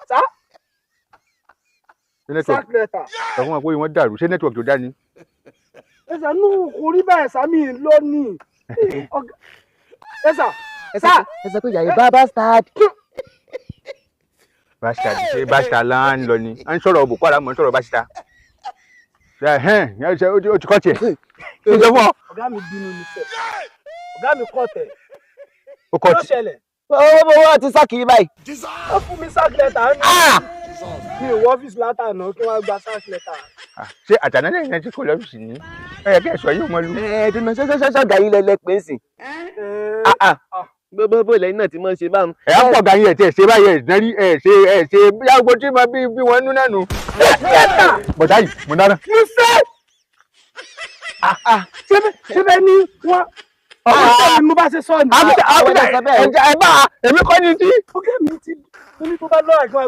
Sá. ṣé network Sack letter. sọ fún wọn pé wọ́n dàrú ṣé network tó dá ni. Ẹ̀sà nù kò rí bẹ́ẹ̀ sàmì lónìí. Ẹ̀sà. Sá. ẹ sọ pé yàrá bá bastard. bastard ṣe bastard là ń lọ ni à ń sọ̀rọ̀ Boko Haram ń sọ̀rọ̀ bastard. ó ti kọ́ tiẹ̀ ó sọ fún ọ. Ọ̀gá mi bínú ní sẹ́. Ọ̀gá mi kọ́ tẹ̀. ó kọ́ Kí ló ti. ṣẹlẹ̀? owó ti sáàkì yìí báyìí. Ó fún mi sack letter. Mi ò wọ ọ́fíìsì látàná kí wọ́n gba sack letter. ṣé àtàná lẹ́yìn náà tí kò lọ́ọ̀sì ní ẹ̀yẹ kí ẹ̀sọ́ yóò mọ lu. ẹ̀ẹ́dùnà ṣọ́ṣọ́ṣọ́ gàyí lẹ́lẹ́ pé ń sìn. gbogbo lẹ́yìn náà ti mọ̀ ṣe báwọn. ẹ̀ á pọ̀ gan yẹ̀ tí ẹ̀ ṣe báyìí ẹ̀ nárí ẹ̀ ṣe yàgò tí mo bí wọn nú nánu. bọ̀dá yìí mo dáná. Mo fẹ́. Ṣé ní wọ́n ọ̀rọ̀ mo bá ṣe sọ ni. ẹ bá èmi kọ́ ni tí. Ọ̀gá mi ti ní tó bá lọ́ọ̀ ẹ̀gbọ́n